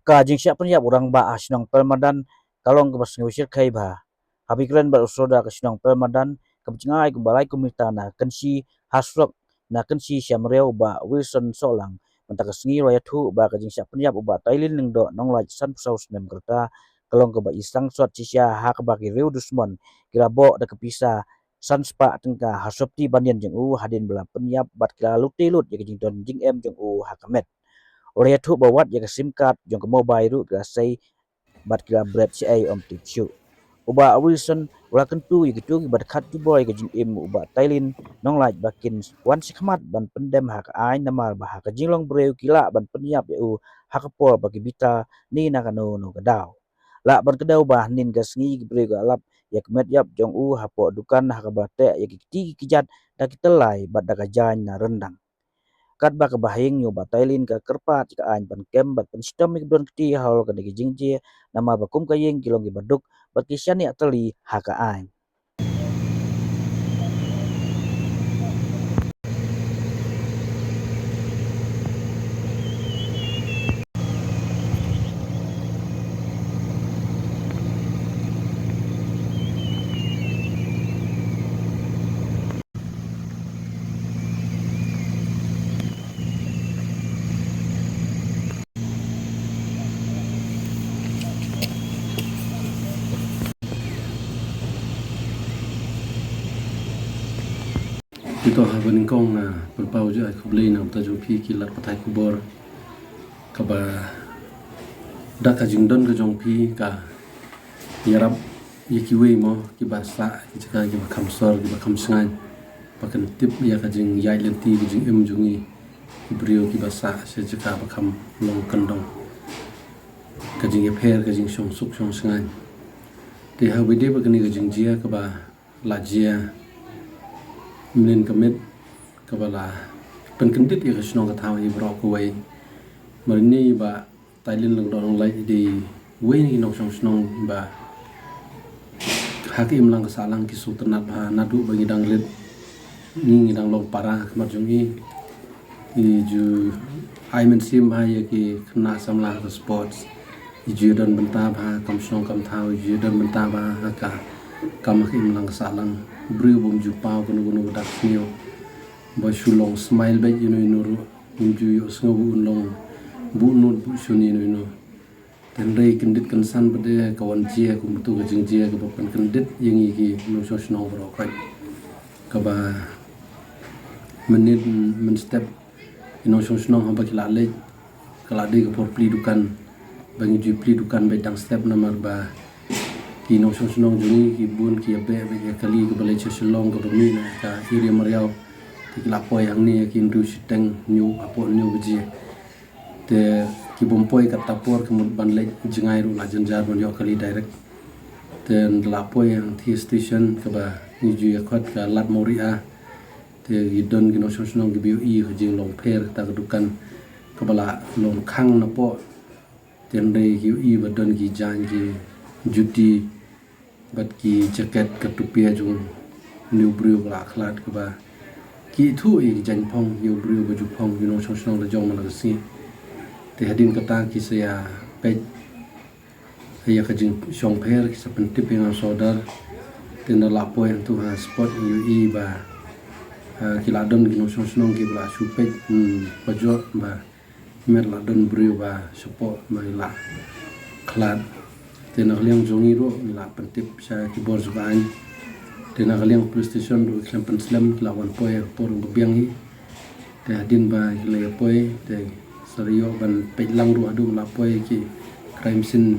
Kajing siap penyap orang ba asinong pelmadan kalong ke basngusir kai ba. Habikran ba usroda ke sinong pelmadan kebencengai ke balai komita na kensi hasrok na kensi syamreu ba Wilson Solang mentak sengi raya thu ba kajing siap penyap uba Tailin ning do nong laj san pusau senem kerta kalong ke ba isang suat cisya hak ba ki reu dusmon kira bo da kepisa san spa tengka hasopti bandian jeng u hadin bela penyap bat kira lutilut ya kajing don jing em jeng u hakamet. Oleh itu bawat ya SIM card jong ke mobile ru ke sai bat kira bread si ai om tip shu. Uba Wilson ula kentu ya gitu bat khat tu boy ke jing im uba Tailin nong laj bakin wan sikmat ban pendem hak ai namar bah ke jinglong breu kila ban penyap ya u hak pol bagi bita ni nakano no gadau. La ban kedau bah nin gas ngi breu ga lap ya kemet yap jong u hapo dukan hak bate ya kiti kijat da kitelai bat da kajan na rendang. Kat ba kabahing nyo ba Tailin ka kerpat ka ain ban kem bat pen stom ik don kti haul ka digi jingji nama bakum ka yeng kilong gi baduk bat kisyani atali haka ain. Ito habaning kong na pagpau ay kublay na tajo pi kilat patay kubor kaba da ka jingdon ka jong pi ka yarap yakiwe mo kibasa jika kiba kamsor kiba kamsangan pakan tip ya ka jing yai lenti ka jing em jungi ibrio kibasa se jika bakam long kandong ka jing epher ka jing shong suk shong sangan de habide bakani ka jing jia kaba la jia menen kamet kabala penkendit ya kasnong katawa ibro ko way marini ba Tailin lang dorong lai di way ni nong snong ba hakim lang kasalang kisu tenat ba nadu bagi dang lit ni dang long para kamar jongi i ju aimen sim ba ya ki kena samlah ke sports i ju don benta ba kam snong kam thau ju don benta ba ka kam hakim lang kasalang bru bom ju pau kono kono dak nio ba shulong smile ba you know ju yo sngo bu long bu not bu shuni no ten rei kendit kan san bade kawan jia ku mutu ga jing jia ga pan kendit yang iki no so snong bro kai ka ba menit men step ino so snong ha ba kila le kala de ga por pli dukan bangi ju pli dukan ba dang step namar ba kino so snong juni ki bun ki abe ya kali ke balai cheselong ke bumi na ka iri mariau ti lapoy ang ni ki ndu siteng new apo new biji te ki bompoi ka tapor ke ban le jingai ru la janjar ban yo kali direct te lapoy ang ti station ke ba ni ju ya khot ka lat moria te gidon kino so snong ki biu i ke jing long pher ta ka dukan ke bala long khang na po ten dei ki i ba don ki jan ki juti bat ki jacket ka tupia jung new brew la khlat ka ba ki thu i jan phong new brew ba ju phong you know so la jong la si te hadin ka ta ki saya pe ya ka jing shong pher ki sa pen tipping ang sodar te na la po yang tu ha spot yu i ba ki la don ki no so ki bla su pe ba jo ba mer la don brew ba support ma la khlat tena kaliang jongi ro la pentip sa kibor zuban tena kaliang PlayStation ro klam pen slam lawan poe por biang hi te adin ba le poe te sario ban pelang ro adu la poe ki crime scene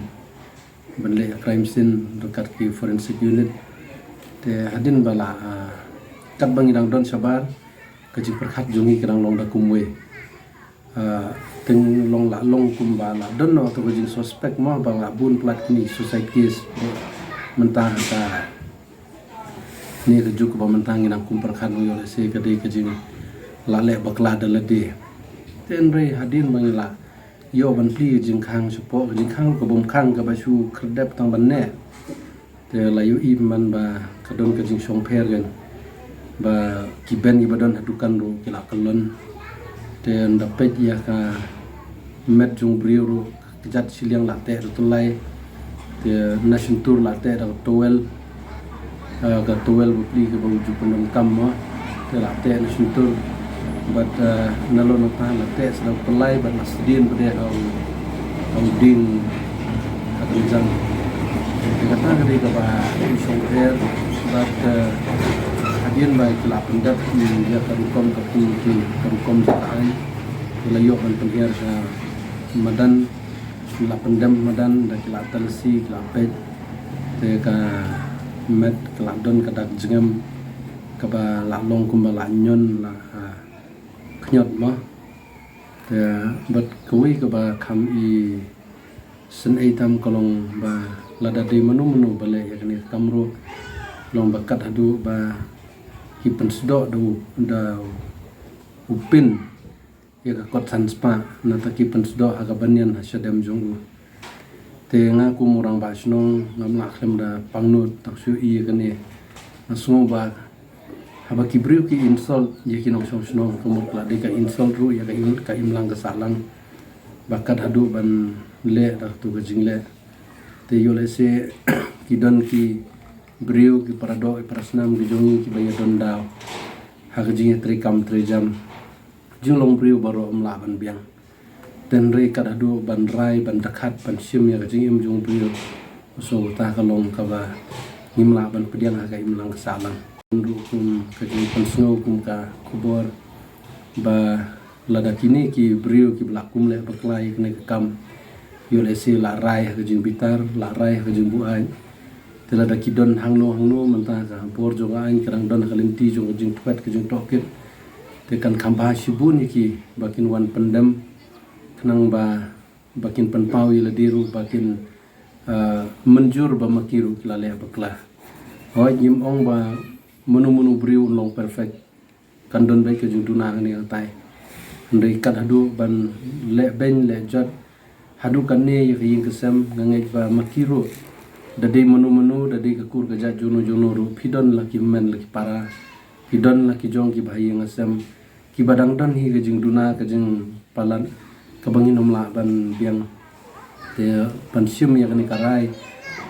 ban le crime scene dekat ki forensic unit te adin ba la kat bang idang don sabar ke ji perkhat jongi kadang long da kumwe teng long la long kumba la don no to jing suspect mo bang la bun plat ni suicide case mentang ta ni ke juk ba mentang nang kum perkhan yo le se ke de ke jing la le bakla da le de ten re hadin bang la yo ban pli jing khang supo jing khang ko bom khang ka ba su kredep tang ban ne te la yu im man ba ka don ke jing song pher gen ba kiben ibadon hadukan ru kila kelon dan dapat ya ka met jung brio ru kejat siliang late rutulai de nation tour late da towel ga towel bukli ke bauju penom kam de late nation tour but nalo no pa late sa pelai but nasdin bade au ding akan jang kata kali ka ba isong air but hadian baik kelap pendap dia karukom karukom sekarang wilayah dan penhiar sa madan kelap pendam madan dan kelap talsi kelap pet ka met kelap don kadak jengam kaba lalong kumbala nyon la knyot ma but kui kaba kam i sen aitam kolong ba lada de menu bale yakni kamro long bakat hadu ba hipen sedok da upin ya ka kot sanspa na ta kipen sedok aga banyan hasadam jong te nga ku murang ba snong ngam la khlem da pangnut tak su i kane asmo ba haba kibriu ki insult ye ki nong snong ku mur la de ka insult ru ya ka imlang ka salang bakat hadu ban le da tu ka jingle te yole se kidon ki beriu ki parado parasnam ki jongi ki baya dondao hak jinge trikam trijam jinglong beriu baro amla ban biang ten re kadadu ban rai ban dakhat ban sim ya jing jong beriu so ta kalong ka ba himla ban pediang ha ka imlang salang ndu kum ka jing pensno kum ka kubor ba lada kini ki beriu ki blakum le baklai kne kam yole se la rai ha jing bitar la rai ha jing buai tela da kidon hangno menta ka bor jonga ain kerang don kalinti jong jing tuat ke jing tokit te kan khamba shibun ki bakin wan pendam kenang ba bakin penpau ila diru bakin menjur ba makiru lale bakla hoi nyim ong ba menu briu long perfect kan don ba ke jing duna ni tai ndai kat hadu ban le ben le jat hadu kan ne ying kesem ngangai ba makiru dadi menu dadi kekur keja jono ru pidon laki men laki para pidon laki jong ki bahaya ngasem ki badang don hi kejing duna kejing palan kebangin omla ban biang te pansium ya kani karai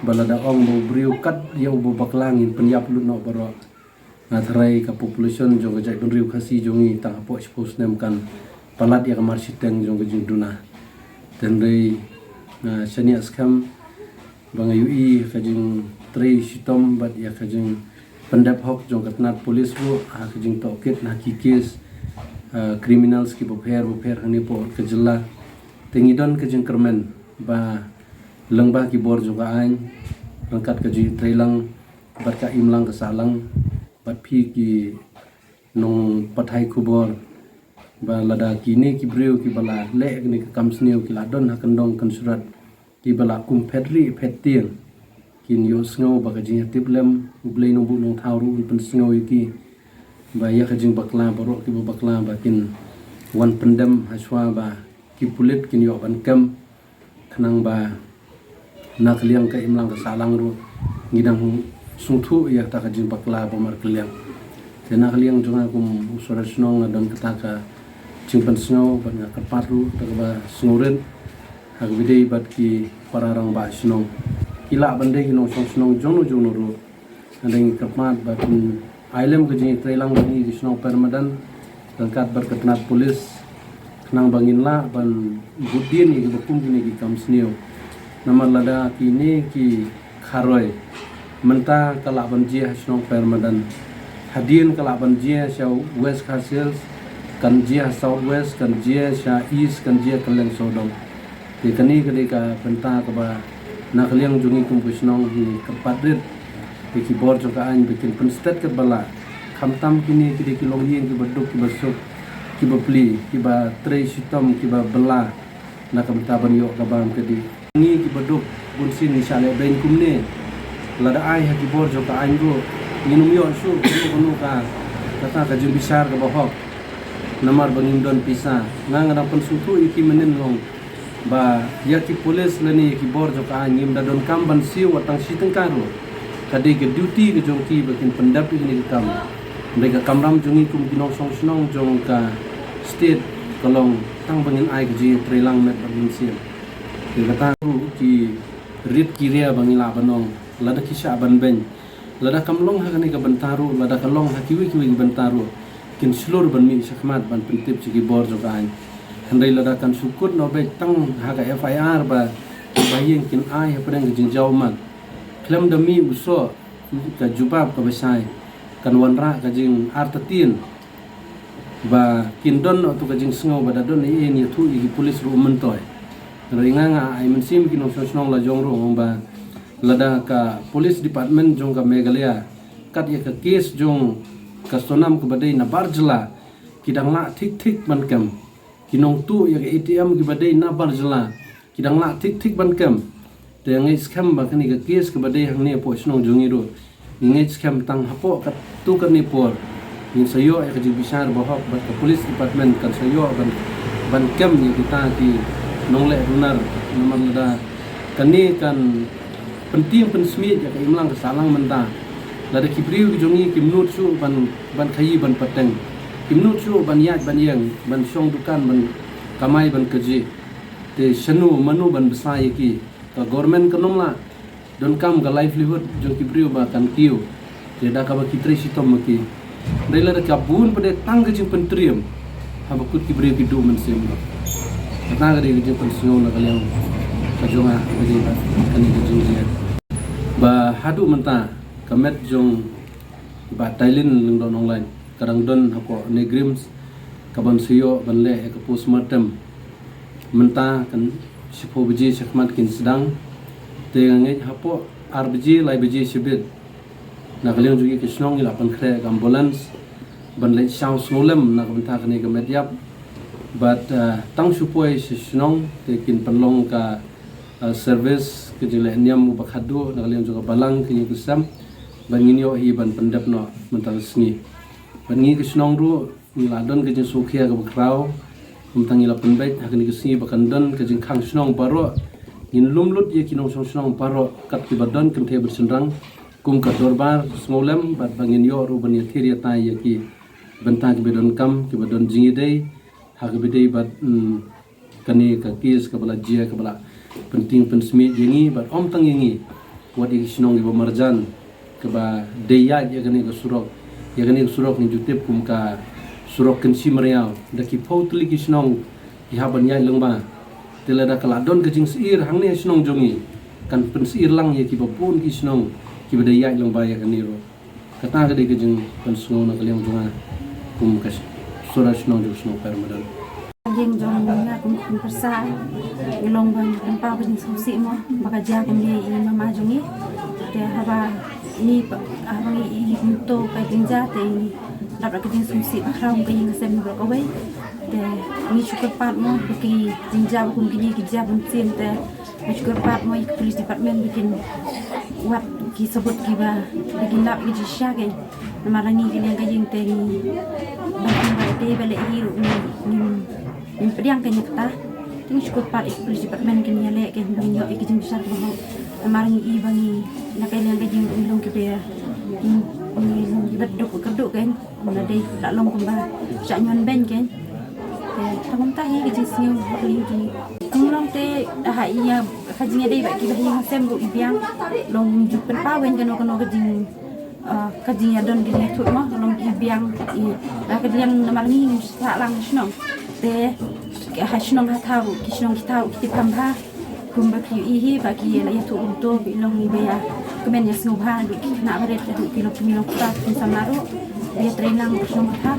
balada ong bo briu kat ya bo baklangin penyap lu no baro ngathrai ka population jong keja don riu khasi jongi tang apo expose nem kan palat ya kamar siteng jong kejing duna tendai na senia skam bang UI kajing tri sitom bat ya kajing pendap hok jong katnat polis bu kajing tokit na kikis criminals ki boper hani po kejela tengidon kajing kermen ba lengba ki bor juga ain rangkat kajing trailang bat ka imlang kesalang bat phi ki nong pathai kubor ba lada kini ki breu ki bala le ni kamsneu ki ladon hakandong kan surat ki bala kum pedri petieng kin yo sngo ba kajing tiplem ublei no bu nong thawru pen sngo ki ba ya kajing bakla baro ki bakla ba kin wan pendem haswa ba ki pulit kin yo ban kam khnang ba nak liang ka imlang ka salang ru ngidang sungthu ya ta kajing bakla ba mar kliang tena kliang jonga kum usura snong dan ketaka jingpan sngo ban kapat ru ta ba snoren hak bidei bat ki pararang ba snong kila bandai ki nong snong jono ru andeng kapat bat ailem ke jing trailang bani ki snong permadan tangkat berketnat polis kenang bangin la ban budin ki bukum kini ki kamsnio namar lada kini ki kharoi menta kala banjia snong permadan hadien kala banjia shau west khasils kan jia south west kan jia sha east kan jia kaleng sodong di kani ketika penta ke ba nak liang jungi kum kusnong hi kepadrit di kibor juga an bikin penstet ke bala khamtam kini kidi kilong yin ki baduk ki basuk ki bapli ki ba trei sitom ki ba bela nak kamta ban yo ka bam kedi ni ki baduk bunsin ni sale ben kumne lada ai ha kibor juga an go minum yo su bunu ka kata ka jum besar ka bahok namar bangin don pisa ngang ada pensutu iki menen long ba ya ki polis lani ki bor jo ka nyim da don kam ban siu watang siteng karo kadi ke duty ke jongki bakin pendap ini kam mereka kamram jungi kum kinong song snong jong ka state kalong tang bangin ai ji trelang met bangin sim de kata ru ki rit kiria bangila banong lada kisha ban ben lada kamlong hakani ka bantaru lada kalong hakiwi kiwi bantaru kin slur ban mi sakmat ban pentip sigi bor jogai handai lada kan sukut no be tang haga FIR ba bayeng kin ai hapreng jing jauh mat klem demi uso ka jubab ka besai kan wanra ka jing artatin ba kindon atau ka jing sngo ba dadon ni thu i polis ru mentoy ringa nga ai mensim kinong sosnong la jong ro ba lada ka polis department jong ka Meghalaya kat ya ka case jong ka sonam ka badai na barjla kidang la tik ban kam kinong tu ya ka ATM ki badai na barjla kidang la tik ban kam te ngai scam ba kani ka case ka badai hang ne po snong jong iro ngai scam tang hapo ka tu ka ni por ni sayo ya ka jing bisar bahok ba ka police department kan sayo ban kam ni kita ki nongle runar nomor lada kani kan penting pensmi ya ka imlang ka salang menta lada kibriu jongi kimnut su ban khayi ban pateng kimnut su ban yat ban yang ban song dukan ban kamai ban keji te shanu manu ban besai ki ka government kanomla don kam ka livelihood jong kibriu ba kan kiu te da ka ba kitri sitom maki dai lada ka bun pade tang ka jing pentrium haba kut kibriu ki du man sim kata ga de jing pensiun la kalian ka jonga jadi kan ni jing ba hadu menta kamet jong ba tailin leng don online karang don hapo negrims kaban suyo ban le ka postmortem menta kan sipo biji sakmat kin sedang te ngai hapo arbiji lai biji sibit na kalian juga kisnong ila pan kre ambulance ban le shaw snolem na kan ta kan ka medyap but tang supoi snong te kin panlong ka service ke jile niam bakhadu na kalian juga balang kini kusam banginyo hi ban pendap no mental sngi bangi kisnong ru niladon ke jing sukhia ka bakrau kumtang ila penbait hakini kisni bakandon ke jing khang snong baro in lumlut ye kinong snong baro kat ki badon kenthe bersenrang kum ka dorbar smolem bat banginyo ru ban yathiri ta ye ki banta ki bedon kam ki badon jingi dei hak bedei bat kani ka kis ka bala jia ka bala penting pensmi jengi bat om tang yengi wadi kisnong ibo marjan keba deya ya kani ka surok ya kani surok ni jutip kum ka surok kensi meriau daki pautli kisnong ihaban yai lengba telada kaladon kejing seir hang ne snong jongi kan pensir lang ya ki babun kisnong ki bedaya lengba ya kani ro kata ka de kejing pensnong na kaliang jonga kum ka sura snong jo snong permadan jeng jong na kum persa ilong ban tempa bin sosi mo baka ja kum ni mama jongi te haba ni abang i untuk ka jinja te dapat ka jing sosi akhram ka jing sem bro ka wei te ni syukur pat mo ki jinja kum kini ki ja bun sin te syukur pat mo ik police department bikin wat ki sebut ki ba bikin lap ki jisha ke namarangi ki yang ka jing te ni ba te bale hiru ni pediang kanya kata ting syukur pat ik police department kini ale ke banyo ik jing besar mo namarangi i bangi nakai yang ka jing ilong ki be ni beduk keduk kan na dei dak long kumba cha nyon ben kan te tangom tahi ke jisnyo li ki long te ha iya khajing dei ba ki ba yang sem go ibiang long jupen pawen kan kono kajing kajing adon di thut mo long ibiang i la kajing namangi sa lang snong te ha snong ha thau ki snong ki thau ki pamba kumba ki ihi bagi la yatu untuk bilong ni bea kemen ya snubha du ki na bare tu kilo ta samaro dia trenang snong ha